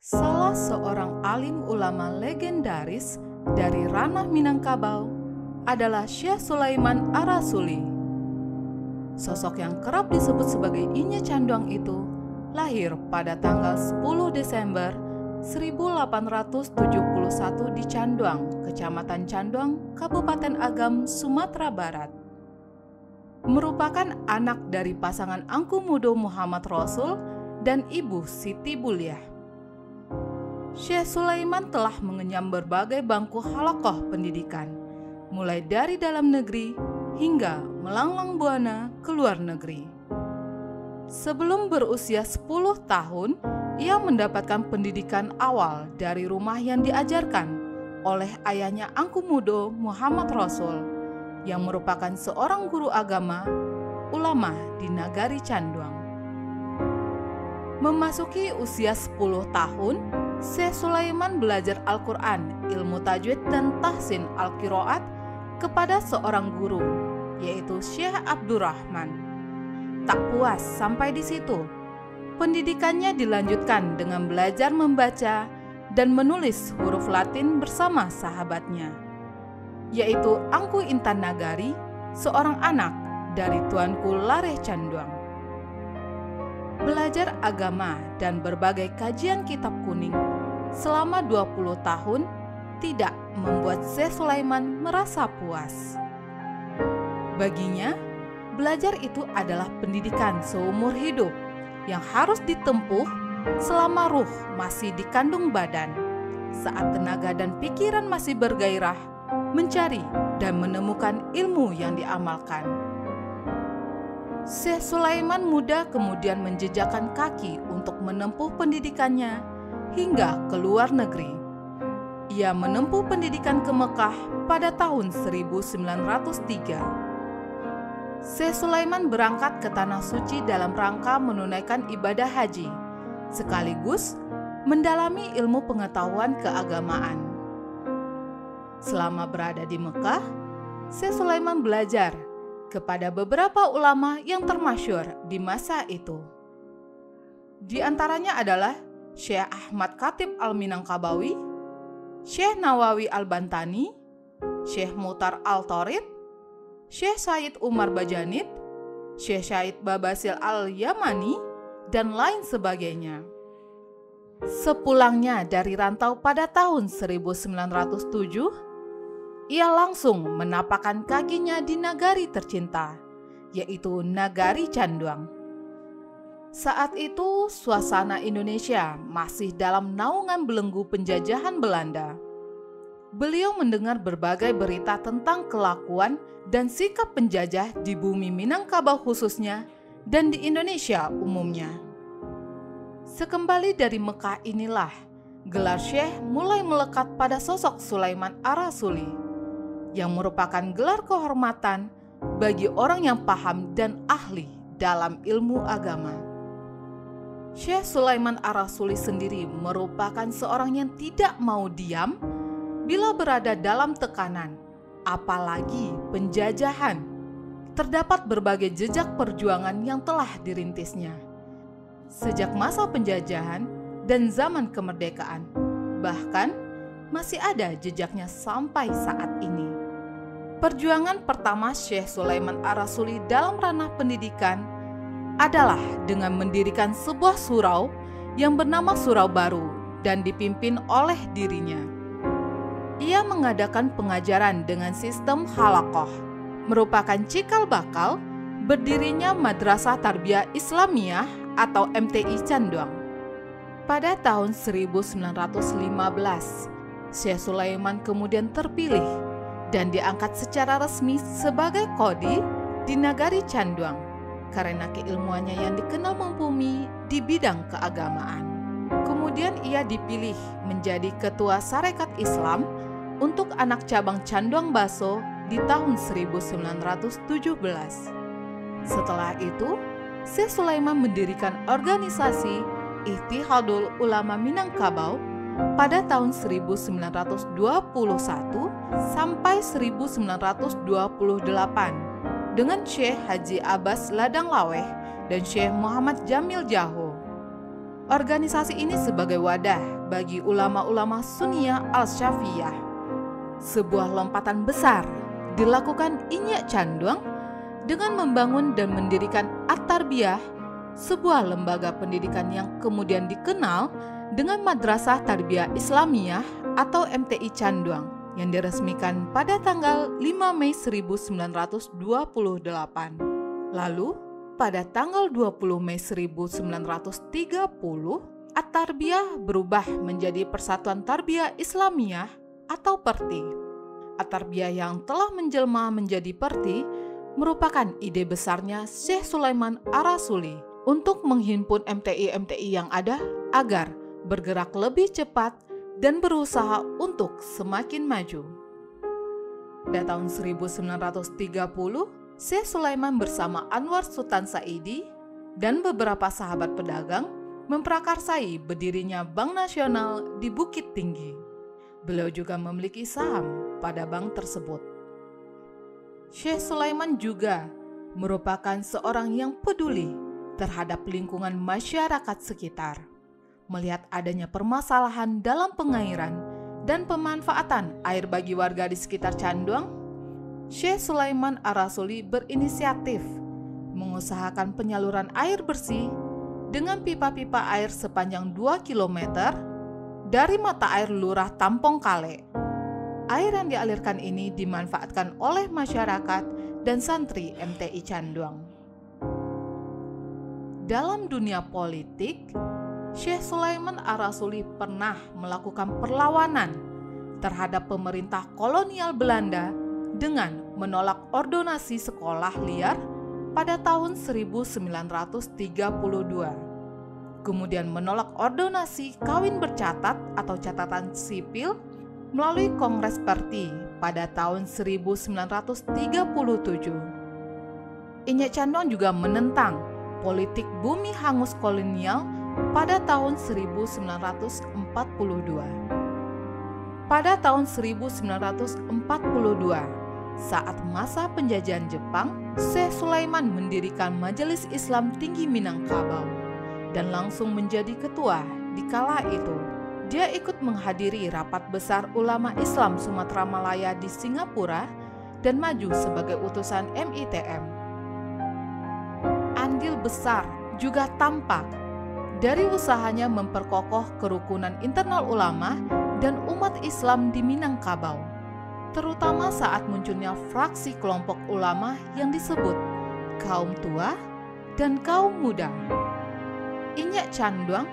Salah seorang alim ulama legendaris dari ranah Minangkabau adalah Syekh Sulaiman Arasuli. Sosok yang kerap disebut sebagai Inye Canduang itu lahir pada tanggal 10 Desember 1871 di Canduang, Kecamatan Canduang, Kabupaten Agam, Sumatera Barat. Merupakan anak dari pasangan Angku Mudo Muhammad Rasul dan Ibu Siti Buliah. Syekh Sulaiman telah mengenyam berbagai bangku halakoh pendidikan, mulai dari dalam negeri hingga melanglang buana ke luar negeri. Sebelum berusia 10 tahun, ia mendapatkan pendidikan awal dari rumah yang diajarkan oleh ayahnya Angku Mudo Muhammad Rasul, yang merupakan seorang guru agama, ulama di Nagari Canduang. Memasuki usia 10 tahun, Syekh Sulaiman belajar Al-Quran, ilmu tajwid dan tahsin al-qiraat kepada seorang guru, yaitu Syekh Abdurrahman. Tak puas sampai di situ, pendidikannya dilanjutkan dengan belajar membaca dan menulis huruf Latin bersama sahabatnya, yaitu Angku Intan Nagari, seorang anak dari Tuanku Lareh Canduang. Belajar agama dan berbagai kajian kitab kuning selama 20 tahun tidak membuat Syekh Sulaiman merasa puas. Baginya, belajar itu adalah pendidikan seumur hidup yang harus ditempuh selama ruh masih dikandung badan, saat tenaga dan pikiran masih bergairah mencari dan menemukan ilmu yang diamalkan. Syekh Sulaiman muda kemudian menjejakkan kaki untuk menempuh pendidikannya hingga ke luar negeri. Ia menempuh pendidikan ke Mekah pada tahun 1903. Syekh Sulaiman berangkat ke Tanah Suci dalam rangka menunaikan ibadah haji, sekaligus mendalami ilmu pengetahuan keagamaan. Selama berada di Mekah, Syekh Sulaiman belajar kepada beberapa ulama yang termasyhur di masa itu. Di antaranya adalah Syekh Ahmad Khatib Al-Minangkabawi, Syekh Nawawi Al-Bantani, Syekh Mutar Al-Torid, Syekh Said Umar Bajanid, Syekh Syahid Babasil Al-Yamani, dan lain sebagainya. Sepulangnya dari rantau pada tahun 1907, ia langsung menapakkan kakinya di nagari tercinta, yaitu Nagari Canduang. Saat itu, suasana Indonesia masih dalam naungan belenggu penjajahan Belanda. Beliau mendengar berbagai berita tentang kelakuan dan sikap penjajah di bumi Minangkabau khususnya dan di Indonesia umumnya. Sekembali dari Mekah inilah, gelar Syekh mulai melekat pada sosok Sulaiman Arasuli, yang merupakan gelar kehormatan bagi orang yang paham dan ahli dalam ilmu agama. Syekh Sulaiman Arasuli sendiri merupakan seorang yang tidak mau diam bila berada dalam tekanan, apalagi penjajahan. Terdapat berbagai jejak perjuangan yang telah dirintisnya sejak masa penjajahan dan zaman kemerdekaan, bahkan masih ada jejaknya sampai saat ini. Perjuangan pertama Syekh Sulaiman Arasuli dalam ranah pendidikan adalah dengan mendirikan sebuah surau yang bernama Surau Baru dan dipimpin oleh dirinya. Ia mengadakan pengajaran dengan sistem halakoh, merupakan cikal bakal berdirinya Madrasah Tarbiyah Islamiyah atau MTI Canduang. Pada tahun 1915, Syekh Sulaiman kemudian terpilih dan diangkat secara resmi sebagai Qadhi di Nagari Canduang karena keilmuannya yang dikenal mumpuni di bidang keagamaan. Kemudian ia dipilih menjadi Ketua Sarekat Islam untuk anak cabang Canduang Baso di tahun 1917. Setelah itu, Syekh Sulaiman mendirikan organisasi Ittihadul Ulama Minangkabau pada tahun 1921 sampai 1928 dengan Syekh Haji Abbas Ladang Laweh dan Syekh Muhammad Jamil Jaho. Organisasi ini sebagai wadah bagi ulama-ulama Sunniyah Al-Syafiyah. Sebuah lompatan besar dilakukan Inyak Canduang dengan membangun dan mendirikan At-Tarbiyah, sebuah lembaga pendidikan yang kemudian dikenal dengan Madrasah Tarbiyah Islamiyah atau MTI Canduang, yang diresmikan pada tanggal 5 Mei 1928. Lalu, pada tanggal 20 Mei 1930, At-Tarbiyah berubah menjadi Persatuan Tarbiyah Islamiyah atau PERTI. At-Tarbiyah yang telah menjelma menjadi PERTI merupakan ide besarnya Syekh Sulaiman Ar-Rasuli untuk menghimpun MTI-MTI yang ada agar bergerak lebih cepat dan berusaha untuk semakin maju. Pada tahun 1930, Syekh Sulaiman bersama Anwar Sultan Saidi dan beberapa sahabat pedagang memprakarsai berdirinya Bank Nasional di Bukit Tinggi. Beliau juga memiliki saham pada bank tersebut. Syekh Sulaiman juga merupakan seorang yang peduli terhadap lingkungan masyarakat sekitar. Melihat adanya permasalahan dalam pengairan dan pemanfaatan air bagi warga di sekitar Canduang, Syekh Sulaiman Ar-Rasuli berinisiatif mengusahakan penyaluran air bersih dengan pipa-pipa air sepanjang 2 km dari mata air Lurah Tampong Kale. Air yang dialirkan ini dimanfaatkan oleh masyarakat dan santri MTI Canduang. Dalam dunia politik, Syekh Sulaiman Ar-Rasuli pernah melakukan perlawanan terhadap pemerintah kolonial Belanda dengan menolak ordonasi sekolah liar pada tahun 1932. Kemudian menolak ordonasi kawin bercatat atau catatan sipil melalui Kongres PERTI pada tahun 1937. Inyak Canduang juga menentang politik bumi hangus kolonial pada tahun 1942. Pada tahun 1942, saat masa penjajahan Jepang, Syekh Sulaiman mendirikan Majelis Islam Tinggi Minangkabau dan langsung menjadi ketua di kala itu. Dia ikut menghadiri rapat besar ulama Islam Sumatera Malaya di Singapura dan maju sebagai utusan MITM. Andil besar juga tampak dari usahanya memperkokoh kerukunan internal ulama dan umat Islam di Minangkabau, terutama saat munculnya fraksi kelompok ulama yang disebut kaum tua dan kaum muda. Inyak Canduang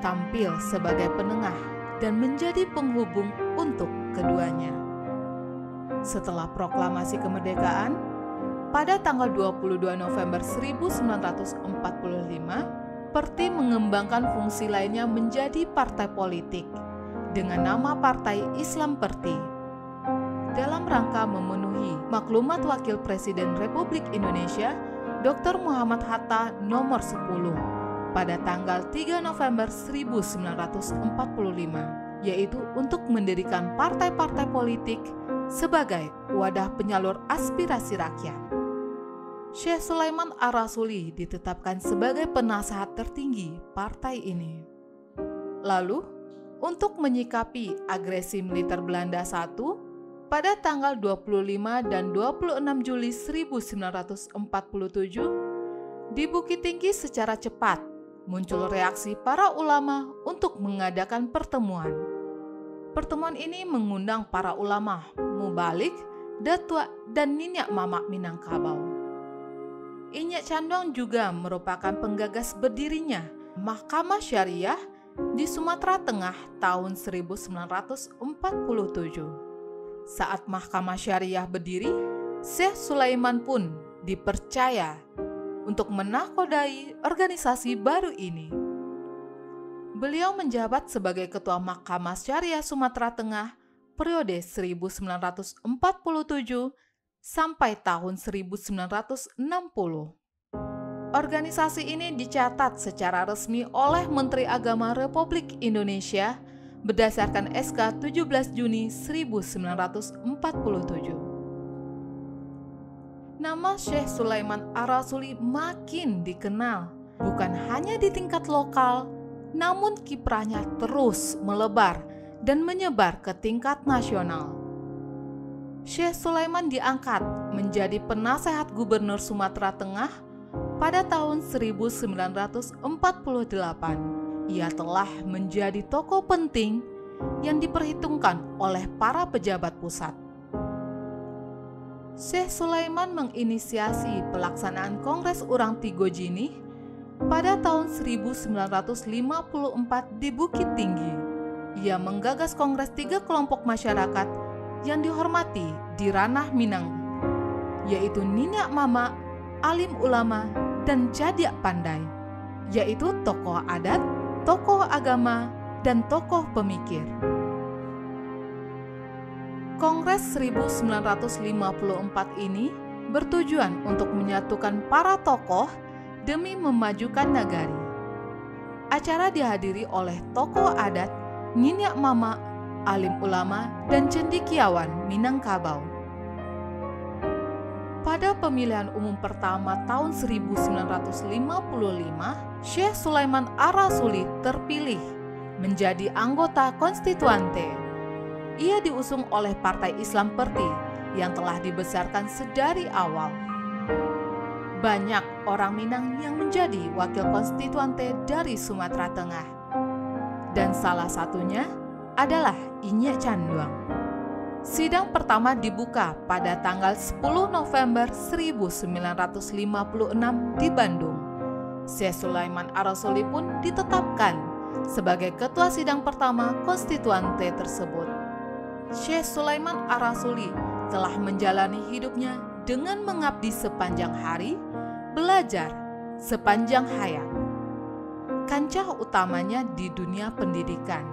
tampil sebagai penengah dan menjadi penghubung untuk keduanya. Setelah proklamasi kemerdekaan, pada tanggal 22 November 1945, PERTI mengembangkan fungsi lainnya menjadi partai politik dengan nama Partai Islam PERTI. Dalam rangka memenuhi maklumat Wakil Presiden Republik Indonesia Dr. Muhammad Hatta nomor 10 pada tanggal 3 November 1945, yaitu untuk mendirikan partai-partai politik sebagai wadah penyalur aspirasi rakyat. Syekh Sulaiman Ar-Rasuli ditetapkan sebagai penasehat tertinggi partai ini. Lalu, untuk menyikapi agresi militer Belanda I, pada tanggal 25 dan 26 Juli 1947, di Bukit Tinggi secara cepat muncul reaksi para ulama untuk mengadakan pertemuan. Pertemuan ini mengundang para ulama Mubalik, Datua, dan Ninyak Mamak Minangkabau. Inyak Canduang juga merupakan penggagas berdirinya Mahkamah Syariah di Sumatera Tengah tahun 1947. Saat Mahkamah Syariah berdiri, Syekh Sulaiman pun dipercaya untuk menakodai organisasi baru ini. Beliau menjabat sebagai Ketua Mahkamah Syariah Sumatera Tengah periode 1947 sampai tahun 1960. Organisasi ini dicatat secara resmi oleh Menteri Agama Republik Indonesia berdasarkan SK 17 Juni 1947. Nama Syekh Sulaiman Ar-Rasuli makin dikenal bukan hanya di tingkat lokal, namun kiprahnya terus melebar dan menyebar ke tingkat nasional. Syekh Sulaiman diangkat menjadi penasehat gubernur Sumatera Tengah pada tahun 1948. Ia telah menjadi tokoh penting yang diperhitungkan oleh para pejabat pusat. Syekh Sulaiman menginisiasi pelaksanaan Kongres Urang Tigo Jinih pada tahun 1954 di Bukit Tinggi. Ia menggagas kongres 3 kelompok masyarakat yang dihormati di ranah Minang, yaitu Niniak Mama, alim ulama, dan Jadiak Pandai, yaitu tokoh adat, tokoh agama, dan tokoh pemikir. Kongres 1954 ini bertujuan untuk menyatukan para tokoh demi memajukan nagari. Acara dihadiri oleh tokoh adat, Niniak Mama, alim ulama, dan cendekiawan Minangkabau. Pada pemilihan umum pertama tahun 1955, Syekh Sulaiman Ar-Rasuli terpilih menjadi anggota konstituante. Ia diusung oleh Partai Islam Perti yang telah dibesarkan sedari awal. Banyak orang Minang yang menjadi wakil konstituante dari Sumatera Tengah, dan salah satunya adalah Inye Canduang. Sidang pertama dibuka pada tanggal 10 November 1956 di Bandung. Syekh Sulaiman Ar-Rasuli pun ditetapkan sebagai ketua sidang pertama konstituante tersebut. Syekh Sulaiman Ar-Rasuli telah menjalani hidupnya dengan mengabdi sepanjang hari, belajar sepanjang hayat. Kancah utamanya di dunia pendidikan,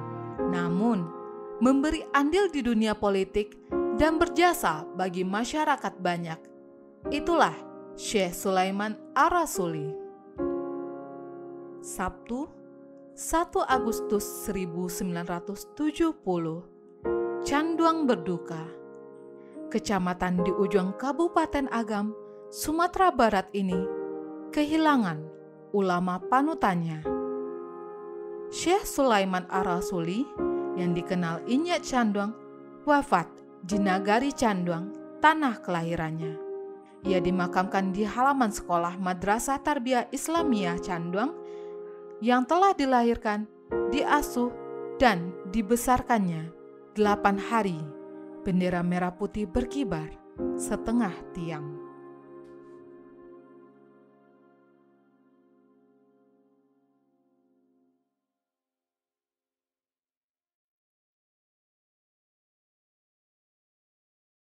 namun memberi andil di dunia politik dan berjasa bagi masyarakat banyak. Itulah Syekh Sulaiman Ar-Rasuli. Sabtu, 1 Agustus 1970, Canduang berduka. Kecamatan di ujung Kabupaten Agam, Sumatera Barat ini kehilangan ulama panutannya. Syekh Sulaiman Ar-Rasuli yang dikenal Inye Canduang wafat di Nagari Canduang, tanah kelahirannya. Ia dimakamkan di halaman sekolah Madrasah Tarbiyah Islamiyah Canduang yang telah dilahirkan, diasuh, dan dibesarkannya 8 hari. Bendera merah putih berkibar setengah tiang.